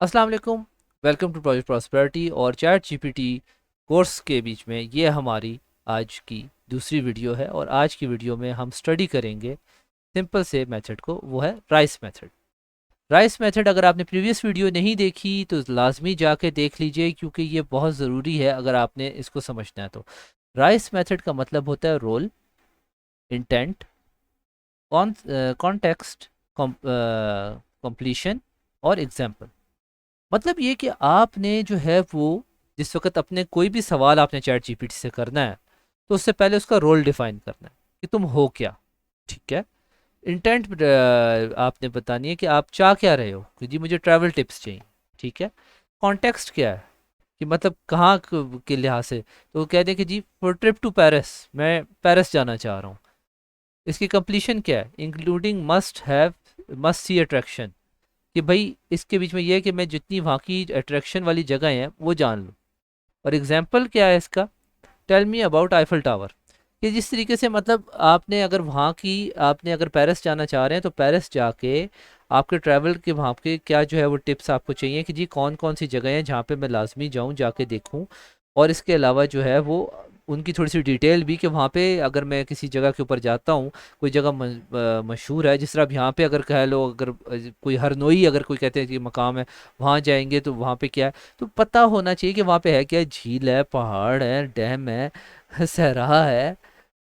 अस्सलाम वालेकुम। Welcome to project prosperity और चैट जीपीटी कोर्स के बीच में ये हमारी आज की दूसरी वीडियो है और आज की वीडियो में हम स्टडी करेंगे सिंपल से मेथड को, वो है राइस मेथड। राइस मेथड अगर आपने प्रीवियस वीडियो नहीं देखी तो लाजमी जाके देख लीजिए, क्योंकि ये बहुत ज़रूरी है अगर आपने इसको समझना है तो। राइस मेथड का मतलब होता है रोल, इंटेंट, कॉन्टेक्स्ट, कंप्लीशन और एग्जाम्पल। मतलब ये कि आपने जो है वो जिस वक्त अपने कोई भी सवाल आपने चैट जीपीटी से करना है तो उससे पहले उसका रोल डिफाइन करना है कि तुम हो क्या। ठीक है। इंटेंट आपने बतानी है कि आप चाह क्या रहे हो, कि जी मुझे ट्रैवल टिप्स चाहिए। ठीक है। कॉन्टेक्स्ट क्या है, कि मतलब कहाँ के लिहाज से, तो वो कहते हैं कि जी फॉर ट्रिप टू पेरिस, मैं पेरिस जाना चाह रहा हूँ। इसकी कंप्लीशन क्या है, including must have, must see attraction, कि भाई इसके बीच में ये है कि मैं जितनी वहाँ की अट्रैक्शन वाली जगह हैं वो जान लूँ। और एग्जाम्पल क्या है इसका, tell me about Eiffel tower, कि जिस तरीके से मतलब आपने अगर वहाँ की, आपने अगर पेरिस जाना चाह रहे हैं तो पेरिस जाके आपके ट्रैवल के वहाँ के क्या जो है वो टिप्स आपको चाहिए, कि जी कौन कौन सी जगह हैं जहाँ पे मैं लाजमी जाऊँ, जाके देखूँ। और इसके अलावा जो है वो उनकी थोड़ी सी डिटेल भी, कि वहाँ पे अगर मैं किसी जगह के ऊपर जाता हूँ, कोई जगह मशहूर है, जिस तरह अब यहाँ पे अगर कह लो, अगर कोई हरनोई अगर कोई कहते हैं कि मकाम है, वहाँ जाएंगे तो वहाँ पे क्या है, तो पता होना चाहिए कि वहाँ पे है क्या, झील है, पहाड़ है, डैम है, सहरा है,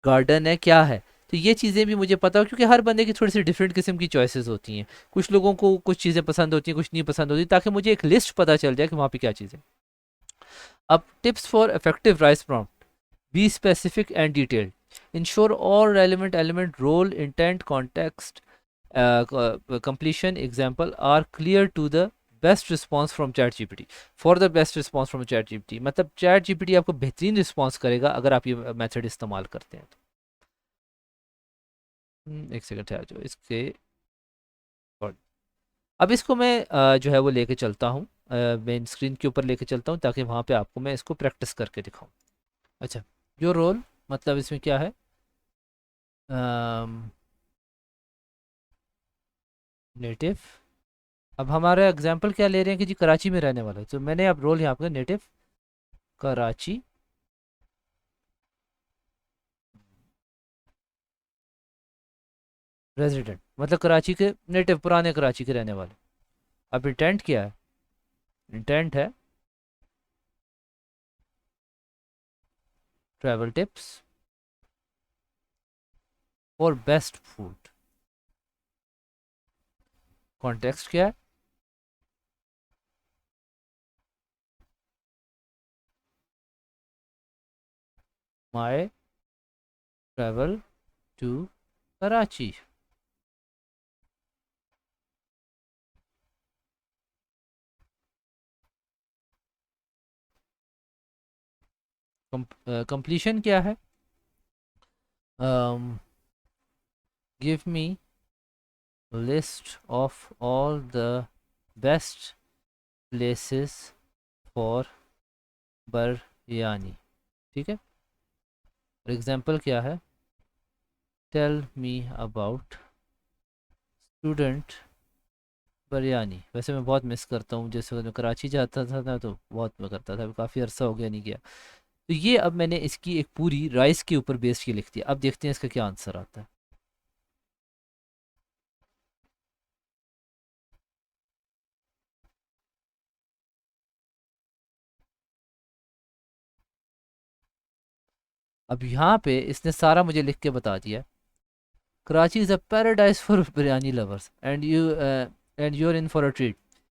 गार्डन है, क्या है। तो ये चीज़ें भी मुझे पता हो, क्योंकि हर बंदे की थोड़ी सी डिफरेंट किस्म की चॉइसेस होती हैं। कुछ लोगों को कुछ चीज़ें पसंद होती हैं, कुछ नहीं पसंद होती, ताकि मुझे एक लिस्ट पता चल जाए कि वहाँ पे क्या चीज़ें। अब tips for effective rice prompt, be specific and detailed, ensure all relevant element, role, intent, context, completion, example are clear to the best response from ChatGPT, for the best response from ChatGPT. मतलब ChatGPT आपको बेहतरीन response करेगा अगर आप ये method इस्तेमाल करते हैं तो। एक सेकंड ठहर जाओ इसके। और अब इसको मैं जो है वो लेके चलता हूँ, मेन स्क्रीन के ऊपर लेके चलता हूँ, ताकि वहाँ पे आपको मैं इसको प्रैक्टिस करके दिखाऊँ। अच्छा, जो रोल, मतलब इसमें क्या है, नेटिव। अब हमारा एग्जाम्पल क्या ले रहे हैं, कि जी कराची में रहने वाला है, तो मैंने अब रोल यहाँ पे नेटिव कराची, रेजिडेंट, मतलब कराची के नेटिव, पुराने कराची के रहने वाले। अब इंटेंट क्या है, इंटेंट है ट्रैवल टिप्स और बेस्ट फूड। कॉन्टेक्स्ट क्या है, my travel to Karachi. Completion क्या है, give me list of all the best places for biryani. ठीक है। और एग्जाम्पल क्या है, tell me about student biryani. वैसे मैं बहुत मिस करता हूँ, जैसे मैं कराची जाता था ना तो बहुत मैं करता था, काफ़ी अरसा हो गया नहीं गया। तो ये अब मैंने इसकी एक पूरी राइस के ऊपर बेस की लिख दी। अब देखते हैं इसका क्या आंसर आता है। अब यहाँ पे इसने सारा मुझे लिख के बता दिया, Karachi is a paradise for biryani lovers and you're in for a treat,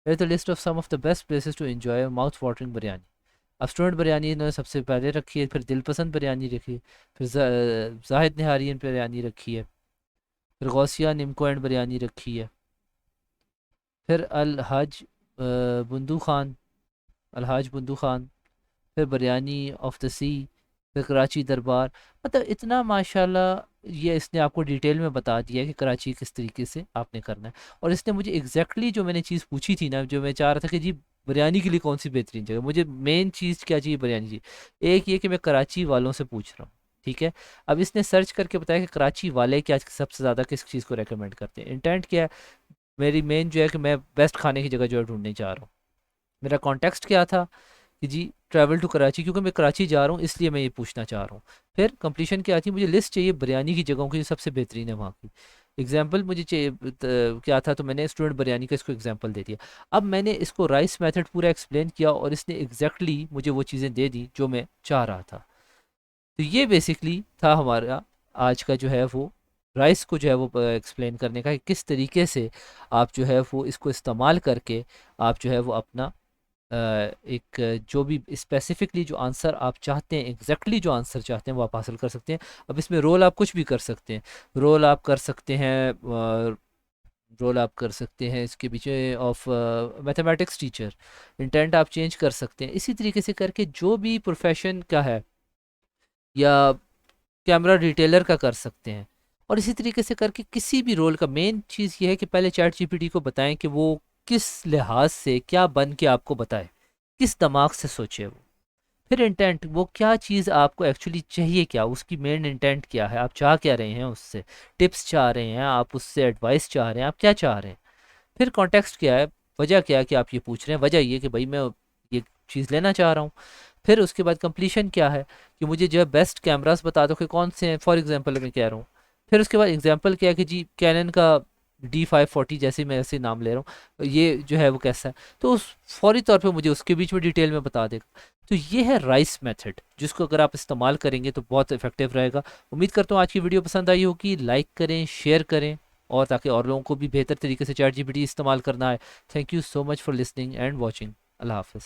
here the list of some of the best places to enjoy mouth watering biryani. अब स्टूडेंट बिरयानी इन्होंने सबसे पहले रखी है, फिर दिलपसंद बिरयानी रखी है, फिर जाहिद निहारियन बिरयानी रखी है, फिर गौसिया निमको एंड बिरयानी रखी है, फिर अल हज बुंदू खान, अलहाज बुंदू खान, फिर बिरयानी ऑफ द सी, फिर कराची दरबार। मतलब इतना माशाल्लाह ये इसने आपको डिटेल में बता दिया है कि कराची किस तरीके से आपने करना है। और इसने मुझे एग्जैक्टली जो मैंने चीज़ पूछी थी ना, जो मैं चाह रहा था कि जी बिरयानी के लिए कौन सी बेहतरीन जगह, मुझे मेन चीज़ क्या चाहिए बिरयानी चाहिए, एक ये कि मैं कराची वालों से पूछ रहा हूँ। ठीक है। अब इसने सर्च करके बताया कि कराची वाले क्या सबसे ज़्यादा किस चीज़ को रेकमेंड करते हैं। इंटेंट क्या है, मेरी मेन जो है कि मैं बेस्ट खाने की जगह जो है ढूंढने चाह रहा हूँ। मेरा कॉन्टेक्स्ट क्या था कि जी ट्रैवल टू कराची, क्योंकि मैं कराची जा रहा हूँ इसलिए मैं ये पूछना चाह रहा हूँ। फिर कंप्लीशन क्या थी, मुझे लिस्ट चाहिए बिरयानी की जगहों की जो सबसे बेहतरीन है वहाँ की। एग्जाम्पल मुझे चाहिए क्या था, तो मैंने स्टूडेंट बिरयानी का इसको एग्जाम्पल दे दिया। अब मैंने इसको राइस मेथड पूरा एक्सप्लेन किया और इसने एग्जैक्टली मुझे वो चीज़ें दे दी जो मैं चाह रहा था। तो ये बेसिकली था हमारा आज का जो है वो राइस को जो है वो एक्सप्लेन करने का, कि किस तरीके से आप जो है वो इसको इस्तेमाल करके आप जो है वो अपना एक जो भी स्पेसिफिकली जो आंसर आप चाहते हैं, एग्जैक्टली जो आंसर चाहते हैं वो आप हासिल कर सकते हैं। अब इसमें रोल आप कुछ भी कर सकते हैं। रोल आप कर सकते हैं रोल आप कर सकते हैं इसके पीछे ऑफ मैथमेटिक्स टीचर, इंटेंट आप चेंज कर सकते हैं। इसी तरीके से करके जो भी प्रोफेशन का है, या कैमरा डिटेलर का कर सकते हैं। और इसी तरीके से करके किसी भी रोल का मेन चीज़ ये है कि पहले चैट जीपीटी को बताएं कि वो किस लिहाज से क्या बन के आपको बताए, किस दिमाग से सोचे वो। फिर इंटेंट, वो क्या चीज़ आपको एक्चुअली चाहिए, क्या उसकी मेन इंटेंट क्या है, आप चाह क्या रहे हैं उससे, टिप्स चाह रहे हैं आप उससे, एडवाइस चाह रहे हैं, आप क्या चाह रहे हैं। फिर कॉन्टेक्स्ट क्या है, वजह क्या है कि आप ये पूछ रहे हैं, वजह ये कि भाई मैं ये चीज़ लेना चाह रहा हूँ। फिर उसके बाद कंप्लीशन क्या है, कि मुझे जो है बेस्ट कैमरास बता दो कि कौन से हैं, फॉर एग्जांपल मैं कह रहा हूँ। फिर उसके बाद एग्जांपल क्या है कि जी कैनन का D540, जैसे मैं ऐसे नाम ले रहा हूँ, ये जो है वो कैसा है, तो उस फौरी तौर पे मुझे उसके बीच में डिटेल में बता देगा। तो ये है राइस मेथड, जिसको अगर आप इस्तेमाल करेंगे तो बहुत इफेक्टिव रहेगा। उम्मीद करता हूँ आज की वीडियो पसंद आई होगी, लाइक करें, शेयर करें, और ताकि और लोगों को भी बेहतर तरीके से चैट जीपीटी इस्तेमाल करना है। Thank you so much for listening and watching. अल्लाह हाफिज़।